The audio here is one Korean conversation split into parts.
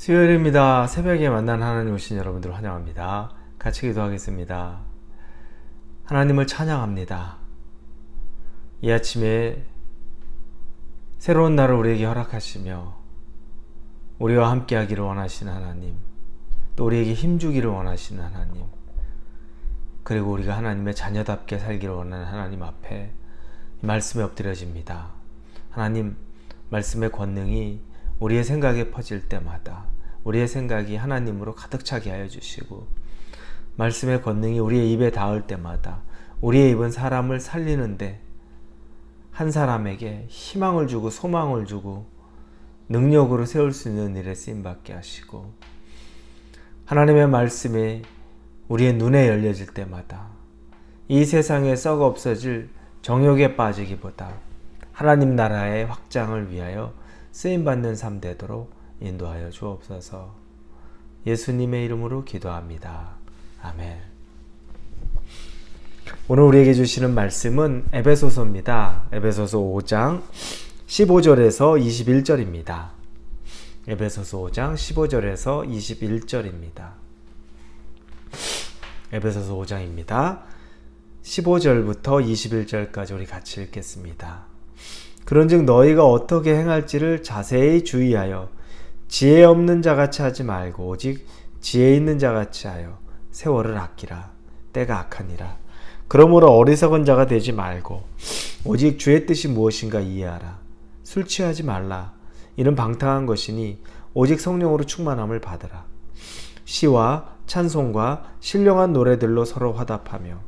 수요일입니다. 새벽에 만난 하나님 오신 여러분들 환영합니다. 같이 기도하겠습니다. 하나님을 찬양합니다. 이 아침에 새로운 날을 우리에게 허락하시며 우리와 함께 하기를 원하시는 하나님, 또 우리에게 힘주기를 원하시는 하나님, 그리고 우리가 하나님의 자녀답게 살기를 원하는 하나님 앞에 말씀에 엎드려집니다. 하나님, 말씀의 권능이 우리의 생각에 퍼질 때마다 우리의 생각이 하나님으로 가득 차게 하여 주시고, 말씀의 권능이 우리의 입에 닿을 때마다 우리의 입은 사람을 살리는데 한 사람에게 희망을 주고 소망을 주고 능력으로 세울 수 있는 일에 쓰임받게 하시고, 하나님의 말씀이 우리의 눈에 열려질 때마다 이 세상에 썩어 없어질 정욕에 빠지기보다 하나님 나라의 확장을 위하여 쓰임받는 삶 되도록 인도하여 주옵소서. 예수님의 이름으로 기도합니다. 아멘. 오늘 우리에게 주시는 말씀은 에베소서입니다. 에베소서 5장 15절에서 21절입니다. 에베소서 5장 15절에서 21절입니다. 에베소서 5장입니다. 15절부터 21절까지 우리 같이 읽겠습니다. 그런즉 너희가 어떻게 행할지를 자세히 주의하여 지혜 없는 자같이 하지 말고 오직 지혜 있는 자같이 하여 세월을 아끼라. 때가 악하니라. 그러므로 어리석은 자가 되지 말고 오직 주의 뜻이 무엇인가 이해하라. 술 취하지 말라. 이는 방탕한 것이니 오직 성령으로 충만함을 받으라. 시와 찬송과 신령한 노래들로 서로 화답하며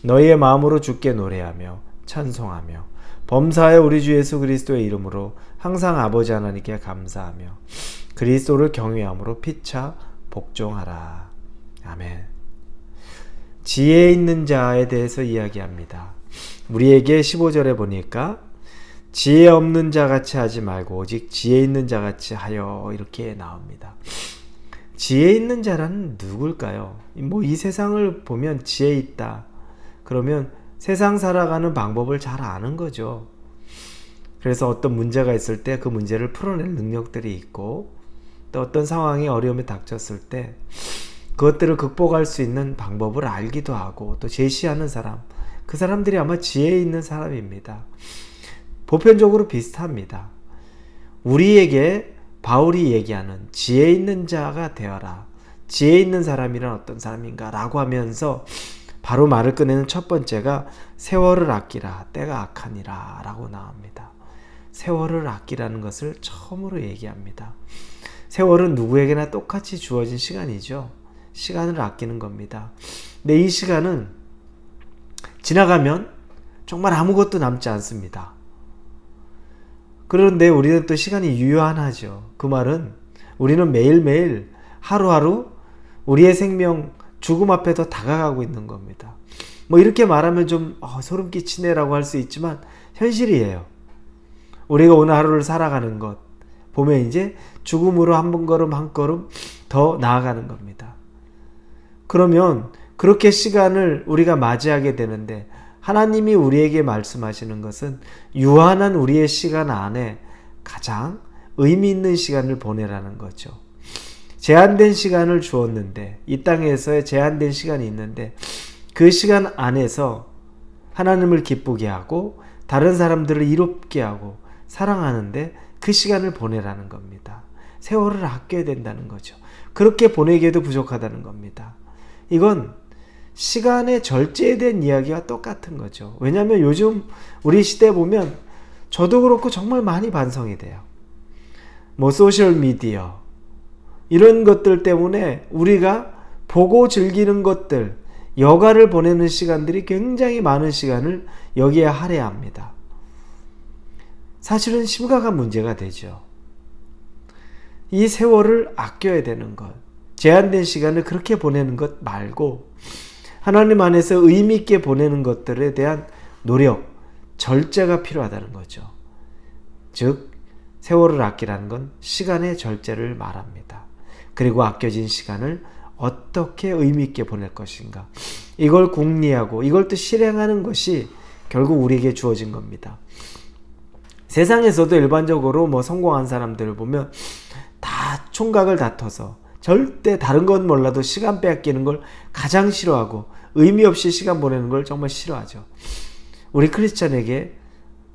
너희의 마음으로 주께 노래하며 찬송하며 범사에 우리 주 예수 그리스도의 이름으로 항상 아버지 하나님께 감사하며 그리스도를 경외함으로 피차 복종하라. 아멘. 지혜 있는 자에 대해서 이야기합니다. 우리에게 15절에 보니까 지혜 없는 자같이 하지 말고 오직 지혜 있는 자같이 하여 이렇게 나옵니다. 지혜 있는 자란 누굴까요? 이 세상을 보면 지혜 있다 그러면 세상 살아가는 방법을 잘 아는 거죠. 그래서 어떤 문제가 있을 때 그 문제를 풀어낼 능력들이 있고, 또 어떤 상황이 어려움에 닥쳤을 때 그것들을 극복할 수 있는 방법을 알기도 하고 또 제시하는 사람, 그 사람들이 아마 지혜 있는 사람입니다. 보편적으로 비슷합니다. 우리에게 바울이 얘기하는 지혜 있는 자가 되어라, 지혜 있는 사람이란 어떤 사람인가 라고 하면서 바로 말을 꺼내는 첫 번째가 세월을 아끼라, 때가 악하니라 라고 나옵니다. 세월을 아끼라는 것을 처음으로 얘기합니다. 세월은 누구에게나 똑같이 주어진 시간이죠. 시간을 아끼는 겁니다. 근데 이 시간은 지나가면 정말 아무것도 남지 않습니다. 그런데 우리는 또 시간이 유한하죠. 그 말은 우리는 매일매일 하루하루 우리의 생명 죽음 앞에 더 다가가고 있는 겁니다. 이렇게 말하면 좀 소름 끼치네라고 할 수 있지만 현실이에요. 우리가 오늘 하루를 살아가는 것 보면 이제 죽음으로 한 걸음 한 걸음 더 나아가는 겁니다. 그러면 그렇게 시간을 우리가 맞이하게 되는데 하나님이 우리에게 말씀하시는 것은 유한한 우리의 시간 안에 가장 의미 있는 시간을 보내라는 거죠. 제한된 시간을 주었는데, 이 땅에서의 제한된 시간이 있는데 그 시간 안에서 하나님을 기쁘게 하고 다른 사람들을 이롭게 하고 사랑하는데 그 시간을 보내라는 겁니다. 세월을 아껴야 된다는 거죠. 그렇게 보내기에도 부족하다는 겁니다. 이건 시간의 절제에 대한 이야기와 똑같은 거죠. 왜냐하면 요즘 우리 시대에 보면 저도 그렇고 정말 많이 반성이 돼요. 소셜미디어 이런 것들 때문에 우리가 보고 즐기는 것들, 여가를 보내는 시간들이 굉장히 많은 시간을 여기에 할애합니다. 사실은 심각한 문제가 되죠. 이 세월을 아껴야 되는 것, 제한된 시간을 그렇게 보내는 것 말고 하나님 안에서 의미 있게 보내는 것들에 대한 노력, 절제가 필요하다는 거죠. 즉 세월을 아끼라는 건 시간의 절제를 말합니다. 그리고 아껴진 시간을 어떻게 의미 있게 보낼 것인가, 이걸 궁리하고 이걸 또 실행하는 것이 결국 우리에게 주어진 겁니다. 세상에서도 일반적으로 성공한 사람들을 보면 다 총각을 다퉈서 절대 다른 건 몰라도 시간 빼앗기는 걸 가장 싫어하고 의미 없이 시간 보내는 걸 정말 싫어하죠. 우리 크리스찬에게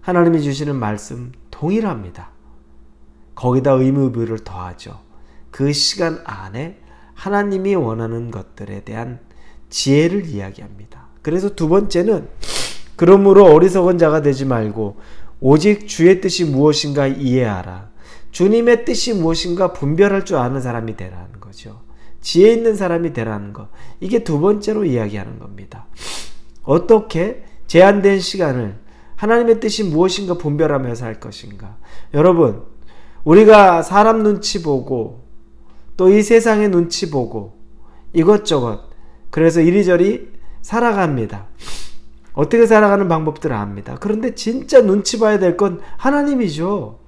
하나님이 주시는 말씀 동일합니다. 거기다 의무를 더하죠. 그 시간 안에 하나님이 원하는 것들에 대한 지혜를 이야기합니다. 그래서 두 번째는 그러므로 어리석은 자가 되지 말고 오직 주의 뜻이 무엇인가 이해하라. 주님의 뜻이 무엇인가 분별할 줄 아는 사람이 되라는 거죠. 지혜 있는 사람이 되라는 것. 이게 두 번째로 이야기하는 겁니다. 어떻게 제한된 시간을 하나님의 뜻이 무엇인가 분별하며 살 것인가. 여러분, 우리가 사람 눈치 보고 또 이 세상의 눈치 보고 이것저것 그래서 이리저리 살아갑니다. 어떻게 살아가는 방법들을 압니다. 그런데 진짜 눈치 봐야 될 건 하나님이죠.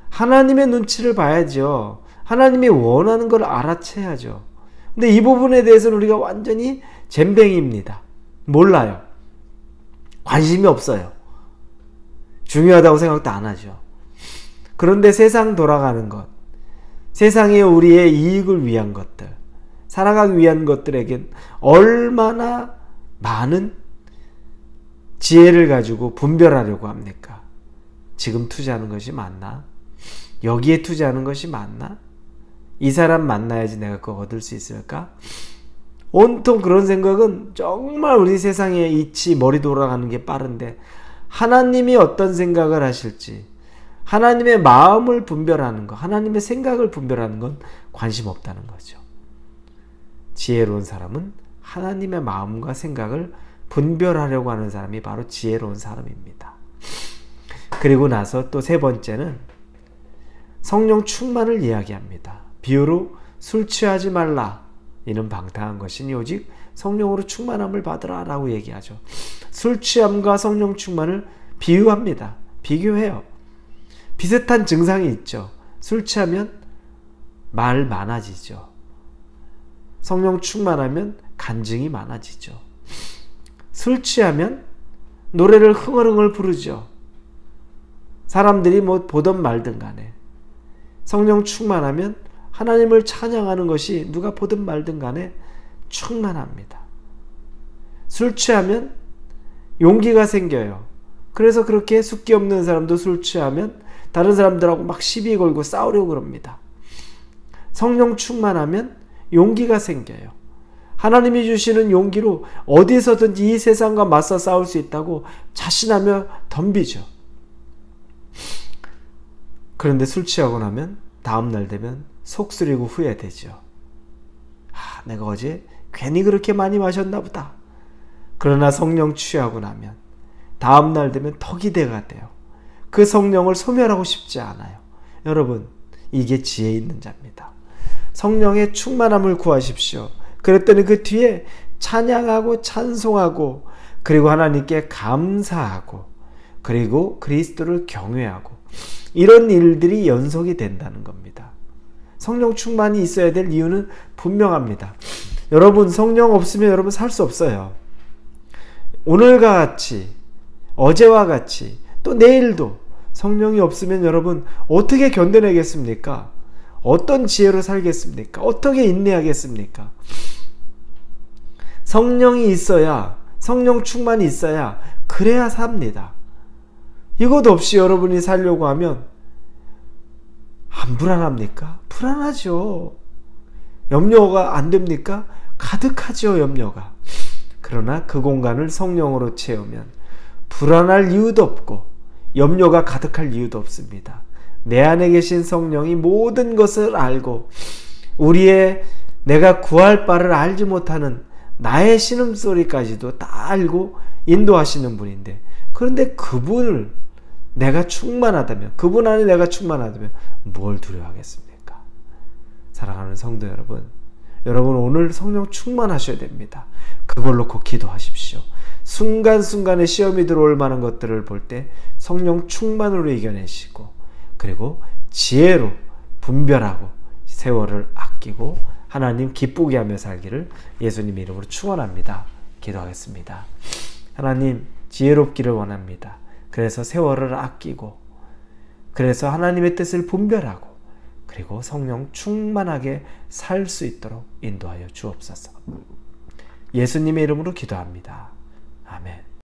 하나님의 눈치를 봐야죠. 하나님이 원하는 걸 알아채야죠. 근데 이 부분에 대해서는 우리가 완전히 젬병입니다. 몰라요. 관심이 없어요. 중요하다고 생각도 안 하죠. 그런데 세상 돌아가는 것, 세상에 우리의 이익을 위한 것들, 살아가기 위한 것들에겐 얼마나 많은 지혜를 가지고 분별하려고 합니까? 지금 투자하는 것이 맞나? 여기에 투자하는 것이 맞나? 이 사람 만나야지 내가 그거 얻을 수 있을까? 온통 그런 생각은 정말 우리 세상에 이치 머리 돌아가는 게 빠른데 하나님이 어떤 생각을 하실지 하나님의 마음을 분별하는 것, 하나님의 생각을 분별하는 건 관심 없다는 거죠. 지혜로운 사람은 하나님의 마음과 생각을 분별하려고 하는 사람이 바로 지혜로운 사람입니다. 그리고 나서 또 세 번째는 성령 충만을 이야기합니다. 비유로 술 취하지 말라. 이는 방탕한 것이니 오직 성령으로 충만함을 받으라 라고 얘기하죠. 술 취함과 성령 충만을 비유합니다. 비교해요. 비슷한 증상이 있죠. 술 취하면 말 많아지죠. 성령 충만하면 간증이 많아지죠. 술 취하면 노래를 흥얼흥얼 부르죠. 사람들이 뭐 보든 말든 간에. 성령 충만하면 하나님을 찬양하는 것이 누가 보든 말든 간에 충만합니다. 술 취하면 용기가 생겨요. 그래서 그렇게 숫기 없는 사람도 술 취하면 다른 사람들하고 막 시비 걸고 싸우려고 그럽니다. 성령 충만하면 용기가 생겨요. 하나님이 주시는 용기로 어디서든지 이 세상과 맞서 싸울 수 있다고 자신하며 덤비죠. 그런데 술 취하고 나면 다음날 되면 속쓰리고 후회되죠. 내가 어제 괜히 그렇게 많이 마셨나 보다. 그러나 성령 취하고 나면 다음날 되면 덕이대가 돼요. 그 성령을 소멸하고 싶지 않아요. 여러분, 이게 지혜 있는 자입니다. 성령의 충만함을 구하십시오. 그랬더니 그 뒤에 찬양하고 찬송하고 그리고 하나님께 감사하고 그리고 그리스도를 경외하고 이런 일들이 연속이 된다는 겁니다. 성령 충만이 있어야 될 이유는 분명합니다. 여러분, 성령 없으면 여러분 살 수 없어요. 오늘과 같이 어제와 같이 또 내일도 성령이 없으면 여러분 어떻게 견뎌내겠습니까? 어떤 지혜로 살겠습니까? 어떻게 인내하겠습니까? 성령이 있어야, 성령 충만이 있어야 그래야 삽니다. 이것 없이 여러분이 살려고 하면 안 불안합니까? 불안하죠. 염려가 안 됩니까? 가득하죠, 염려가. 그러나 그 공간을 성령으로 채우면 불안할 이유도 없고 염려가 가득할 이유도 없습니다. 내 안에 계신 성령이 모든 것을 알고 우리의 내가 구할 바를 알지 못하는 나의 신음소리까지도 다 알고 인도하시는 분인데, 그런데 그분을 내가 충만하다면, 그분 안에 내가 충만하다면 뭘 두려워하겠습니까? 사랑하는 성도 여러분, 여러분 오늘 성령 충만하셔야 됩니다. 그걸 놓고 기도하십시오. 순간순간에 시험이 들어올 만한 것들을 볼 때 성령 충만으로 이겨내시고 그리고 지혜로 분별하고 세월을 아끼고 하나님 기쁘게 하며 살기를 예수님 이름으로 축원합니다. 기도하겠습니다. 하나님, 지혜롭기를 원합니다. 그래서 세월을 아끼고 그래서 하나님의 뜻을 분별하고 그리고 성령 충만하게 살 수 있도록 인도하여 주옵소서. 예수님의 이름으로 기도합니다.